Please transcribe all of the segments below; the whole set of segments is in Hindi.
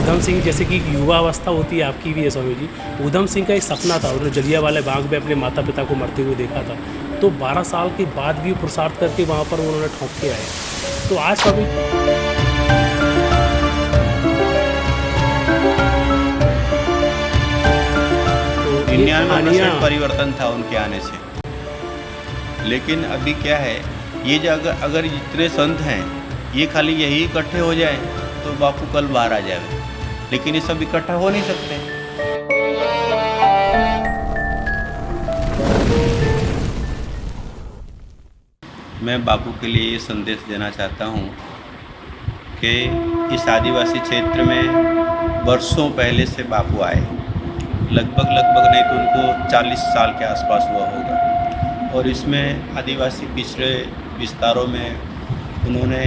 ऊधम सिंह जैसे कि युवा अवस्था होती है, आपकी भी है स्वामी जी। ऊधम सिंह का एक सपना था, उन्होंने जलियांवाला बाग में अपने माता पिता को मरते हुए देखा था। तो 12 साल के बाद भी वो पुरुषार्थ करके वहाँ पर उन्होंने ठोक के आए। तो आज स्वामी तो ये 99% कहानियाँ परिवर्तन था उनके आने से। लेकिन अभी क्या है, ये जो अगर जितने संत हैं ये खाली यही इकट्ठे हो जाएं तो बापू कल बाहर आ जाए, लेकिन ये सब इकट्ठा हो नहीं सकते। मैं बापू के लिए ये संदेश देना चाहता हूँ कि इस आदिवासी क्षेत्र में वर्षों पहले से बापू आए, लगभग नहीं तो उनको 40 साल के आसपास हुआ होगा। और इसमें आदिवासी पिछड़े विस्तारों में उन्होंने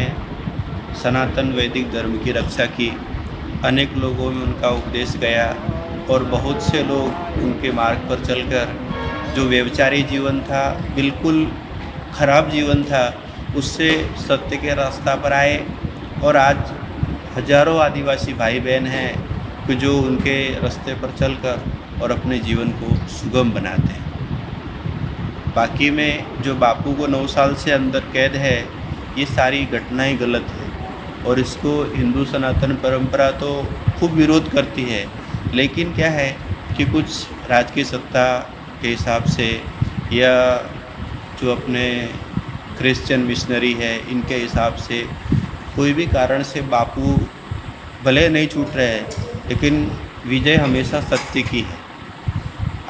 सनातन वैदिक धर्म की रक्षा की। अनेक लोगों में उनका उपदेश गया और बहुत से लोग उनके मार्ग पर चलकर जो व्यभिचारी जीवन था, बिल्कुल खराब जीवन था, उससे सत्य के रास्ता पर आए। और आज हजारों आदिवासी भाई बहन हैं कि जो उनके रास्ते पर चलकर और अपने जीवन को सुगम बनाते हैं। बाकी में जो बापू को 9 साल से अंदर कैद है, ये सारी घटनाएं गलत है और इसको हिंदू सनातन परंपरा तो खूब विरोध करती है। लेकिन क्या है कि कुछ राजकीय सत्ता के हिसाब से या जो अपने क्रिश्चियन मिशनरी है इनके हिसाब से कोई भी कारण से बापू भले नहीं छूट रहे हैं, लेकिन विजय हमेशा सत्य की है।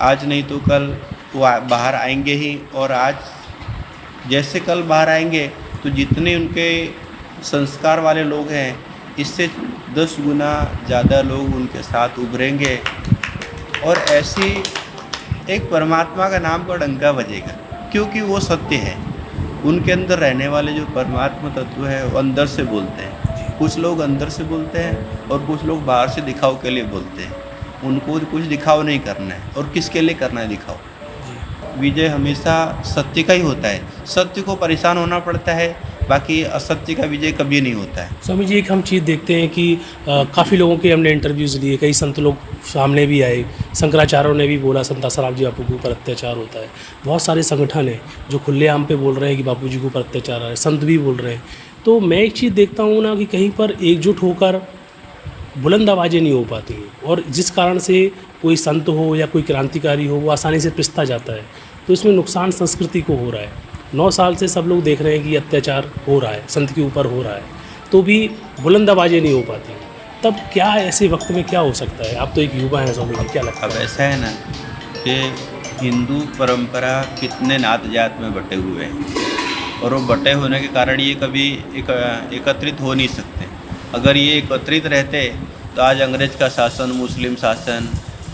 आज नहीं तो कल वो बाहर आएंगे ही। और आज जैसे कल बाहर आएंगे तो जितने उनके संस्कार वाले लोग हैं, इससे 10 गुना ज़्यादा लोग उनके साथ उभरेंगे और ऐसी एक परमात्मा का नाम का डंका बजेगा, क्योंकि वो सत्य है। उनके अंदर रहने वाले जो परमात्मा तत्व है वो अंदर से बोलते हैं। कुछ लोग अंदर से बोलते हैं और कुछ लोग बाहर से दिखाव के लिए बोलते हैं। उनको कुछ दिखाव नहीं करना है, और किसके लिए करना है दिखाव। विजय हमेशा सत्य का ही होता है। सत्य को परेशान होना पड़ता है, बाकी असत्य का विजय कभी नहीं होता है। स्वामी जी, एक हम चीज़ देखते हैं कि काफ़ी लोगों के हमने इंटरव्यूज़ लिए, कई संत लोग सामने भी आए, शंकराचार्यों ने भी बोला संत आसाराम जी बापू के ऊपर अत्याचार होता है। बहुत सारे संगठन हैं जो खुलेआम पे बोल रहे हैं कि बापू जी के ऊपर अत्याचार है, संत भी बोल रहे हैं। तो मैं एक चीज़ देखता हूँ ना कि कहीं पर एकजुट होकर बुलंद आवाज़ें नहीं हो पाती हैं, और जिस कारण से कोई संत हो या कोई क्रांतिकारी हो वो आसानी से पिसता जाता है। तो इसमें नुकसान संस्कृति को हो रहा है। 9 साल से सब लोग देख रहे हैं कि अत्याचार हो रहा है, संत के ऊपर हो रहा है, तो भी बुलंद आवाज़ें नहीं हो पाती। तब क्या ऐसे वक्त में क्या हो सकता है? आप तो एक युवा हैं स्वामी जी, क्या लगता है? अब ऐसा है ना कि हिंदू परंपरा कितने नात जात में बटे हुए हैं, और वो बटे होने के कारण ये कभी एकत्रित हो नहीं सकते। अगर ये एकत्रित रहते तो आज अंग्रेज का शासन, मुस्लिम शासन,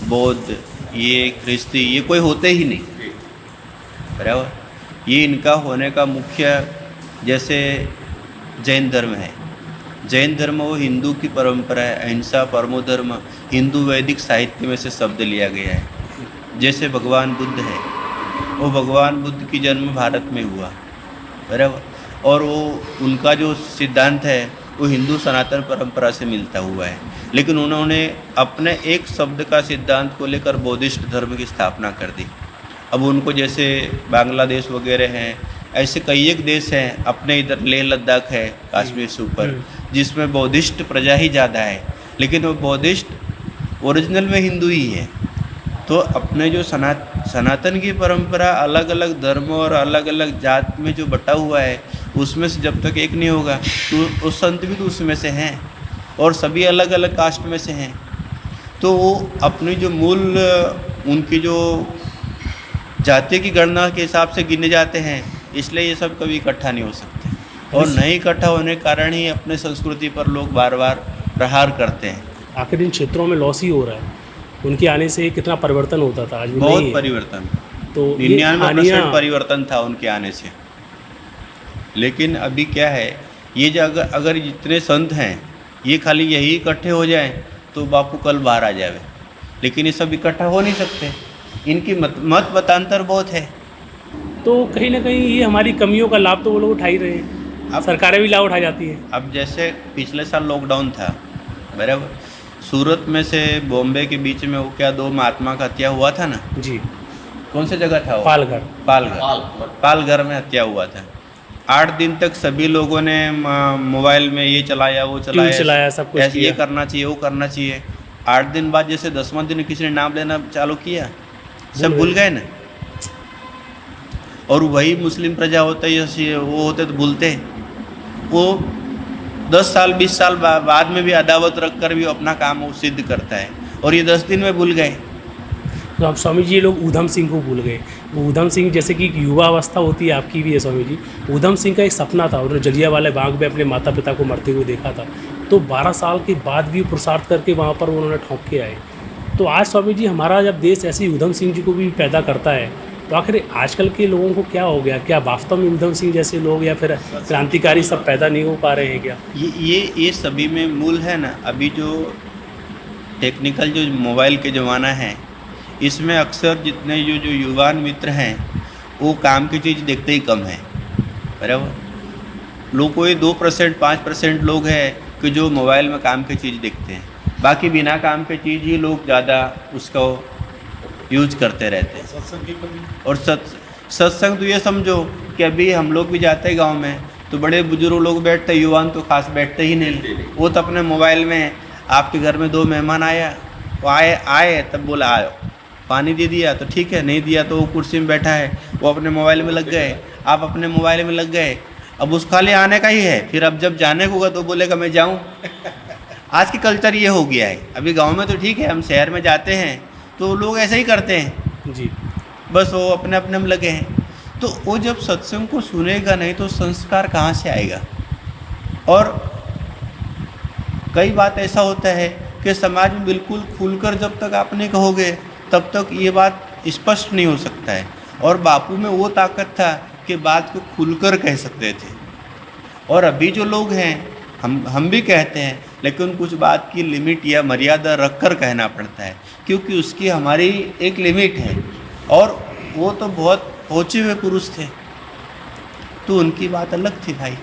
बौद्ध, ये ख्रिस्ती, ये कोई होते ही नहीं। बराबर, ये इनका होने का मुख्य, जैसे जैन धर्म है। जैन धर्म वो हिंदू की परंपरा है, अहिंसा परमो धर्म, हिंदू वैदिक साहित्य में से शब्द लिया गया है। जैसे भगवान बुद्ध है, वो भगवान बुद्ध की जन्म भारत में हुआ, बराबर, और वो उनका जो सिद्धांत है वो हिंदू सनातन परंपरा से मिलता हुआ है। लेकिन उन्होंने अपने एक शब्द का सिद्धांत को लेकर बौद्धिस्ट धर्म की स्थापना कर दी। अब उनको जैसे बांग्लादेश वगैरह हैं, ऐसे कई एक देश हैं, अपने इधर लेह लद्दाख है कश्मीर से ऊपर, जिसमें बौद्धिस्ट प्रजा ही ज़्यादा है, लेकिन वो बौद्धिस्ट ओरिजिनल में हिंदू ही है। तो अपने जो सनातन की परंपरा अलग अलग धर्म और अलग अलग जात में जो बटा हुआ है, उसमें से जब तक एक नहीं होगा तो उस संत भी तो उसमें से हैं, और सभी अलग अलग कास्ट में से हैं। तो वो अपनी जो मूल उनकी जो जाति की गणना के हिसाब से गिने जाते हैं, इसलिए ये सब कभी इकट्ठा नहीं हो सकते। और नहीं इकट्ठा होने के कारण ही अपने संस्कृति पर लोग बार बार प्रहार करते हैं। आखिर इन क्षेत्रों में लॉस ही हो रहा है। उनके आने से कितना परिवर्तन होता था, आज भी बहुत नहीं है। परिवर्तन, तो 99% परिवर्तन था उनके आने से। लेकिन अभी क्या है, ये जो अगर जितने संत हैं ये खाली यही इकट्ठे हो जाएं तो बापू कल बाहर आ जाए, लेकिन ये सब इकट्ठा हो नहीं सकते। इनकी मत मतांतर बहुत है। तो कहीं ना कहीं ये हमारी कमियों का लाभ तो वो लोग उठा ही रहे हैं, अब सरकारें भी लाभ उठा जाती हैं। अब जैसे पिछले साल लॉकडाउन था, बराबर, सूरत में से बॉम्बे के बीच में वो क्या दो महात्मा का हत्या हुआ था ना, जी। कौन सी जगह था वो? पालघर। पालघर में हत्या हुआ था। 8 दिन तक सभी लोगों ने मोबाइल में ये चलाया वो चलाया, सब कुछ ऐसे ये किया। करना चाहिए वो करना चाहिए। 8 दिन बाद जैसे 10वां दिन किसी ने नाम लेना चालू किया, सब भूल गए ना। और वही मुस्लिम प्रजा होता है, वो होते तो भूलते, वो 10 साल 20 साल बाद में भी अदावत रख कर भी अपना काम वो सिद्ध करता है, और ये 10 दिन में भूल गए। तो अब स्वामी जी ये लोग ऊधम सिंह को भूल गए। वो ऊधम सिंह जैसे कि एक युवा अवस्था होती है, आपकी भी है स्वामी जी। ऊधम सिंह का एक सपना था, उन्होंने जलियांवाला बाग में अपने माता पिता को मरते हुए देखा था, तो 12 साल के बाद भी पुरुषार्थ करके वहाँ पर उन्होंने ठोंक के आए। तो आज स्वामी जी हमारा जब देश ऐसे ऊधम सिंह जी को भी पैदा करता है, तो आखिर आजकल के लोगों को क्या हो गया? क्या वास्तव में ऊधम सिंह जैसे लोग या फिर क्रांतिकारी सब पैदा नहीं हो पा रहे हैं क्या? ये सभी में मूल है ना। अभी जो टेक्निकल जो मोबाइल के ज़माना है, इसमें अक्सर जितने जो युवा मित्र हैं वो काम की चीज़ देखते ही कम है, बराबर। लोग कोई 2% 5% लोग हैं कि जो मोबाइल में काम की चीज़ देखते हैं, बाकी बिना काम की चीज़ ही लोग ज़्यादा उसको यूज करते रहते हैं। सत्संग की कमी। और सत्संग तो ये समझो कि अभी हम लोग भी जाते हैं गांव में, तो बड़े बुजुर्ग लोग बैठते, युवान तो खास बैठते ही नहीं। वो तो अपने मोबाइल में, आपके घर में 2 मेहमान आया, वो आए तब बोला आओ, पानी दे दिया तो ठीक है, नहीं दिया तो वो कुर्सी में बैठा है, वो अपने मोबाइल में लग गए, आप अपने मोबाइल में लग गए। अब उसका खाली आने का ही है, फिर अब जब जाने को होगा तो बोलेगा मैं जाऊँ। आज की कल्चर ये हो गया है। अभी गाँव में तो ठीक है, हम शहर में जाते हैं तो लोग ऐसे ही करते हैं जी। बस, वो अपने अपने में लगे हैं। तो वो जब सत्संग को सुनेगा नहीं तो संस्कार कहाँ से आएगा? और कई बात ऐसा होता है कि समाज में बिल्कुल खुलकर जब तक आप नहीं कहोगे तब तक ये बात स्पष्ट नहीं हो सकता है। और बापू में वो ताकत था कि बात को खुलकर कह सकते थे। और अभी जो लोग हैं, हम भी कहते हैं, लेकिन कुछ बात की लिमिट या मर्यादा रख कर कहना पड़ता है, क्योंकि उसकी हमारी एक लिमिट है। और वो तो बहुत पहुँचे हुए पुरुष थे, तो उनकी बात अलग थी भाई।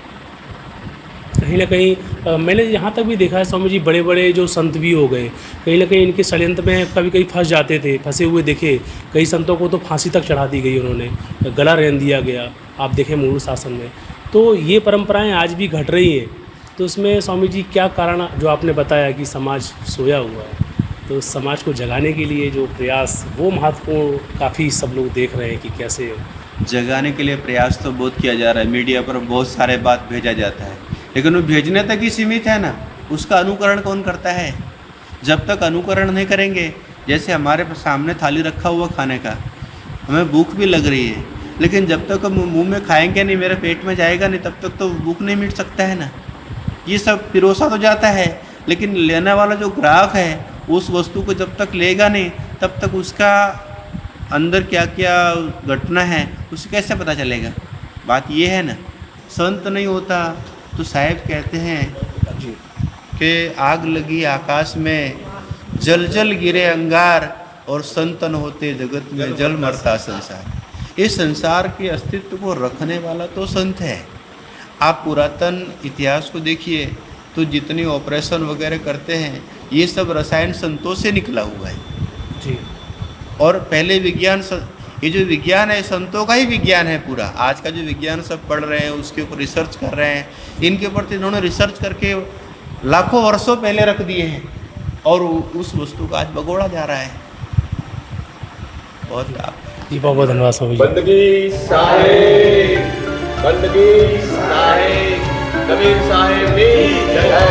कहीं ना कहीं मैंने यहाँ तक भी देखा है स्वामी जी, बड़े बड़े जो संत भी हो गए, कहीं ना कहीं इनके षड्यंत्र में कभी कभी फंस जाते थे, फंसे हुए देखे। कई संतों को तो फांसी तक चढ़ा दी गई, उन्होंने गला रेन दिया गया, आप देखें मूल शासन में। तो ये परंपराएं आज भी घट रही हैं। तो इसमें स्वामी जी क्या कारण, जो आपने बताया कि समाज सोया हुआ है, तो उस समाज को जगाने के लिए जो प्रयास, वो महत्वपूर्ण काफ़ी सब लोग देख रहे हैं कि कैसे जगाने के लिए प्रयास तो बहुत किया जा रहा है। मीडिया पर बहुत सारे बात भेजा जाता है, लेकिन वो भेजने तक ही सीमित है ना। उसका अनुकरण कौन करता है? जब तक अनुकरण नहीं करेंगे, जैसे हमारे सामने थाली रखा हुआ खाने का, हमें भूख भी लग रही है, लेकिन जब तक हम मुंह में खाएंगे नहीं, मेरे पेट में जाएगा नहीं, तब तक तो भूख नहीं मिट सकता है ना। ये सब पिरोसा तो जाता है, लेकिन लेने वाला जो ग्राहक है उस वस्तु को जब तक लेगा नहीं, तब तक उसका अंदर क्या क्या घटना है उसे कैसे पता चलेगा? बात ये है ना। संत नहीं होता तो साहेब कहते हैं जी कि आग लगी आकाश में, जल जल गिरे अंगार, और संत न होते जगत में जल मरता संसार। इस संसार के अस्तित्व को रखने वाला तो संत है। आप पुरातन इतिहास को देखिए तो जितनी ऑपरेशन वगैरह करते हैं, ये सब रसायन संतों से निकला हुआ है जी। और पहले विज्ञान, ये जो विज्ञान है संतों का ही विज्ञान है पूरा। आज का जो विज्ञान सब पढ़ रहे हैं उसके ऊपर रिसर्च कर रहे हैं, इनके ऊपर तो इन्होंने रिसर्च करके लाखों वर्षों पहले रख दिए हैं, और उस वस्तु का आज भगोड़ा जा रहा है। बहुत लाभ जी, बहुत बहुत धन्यवाद स्वामी जी। बंदगी साहेब, बंदगी साहेब, कबीर साहेब की जय।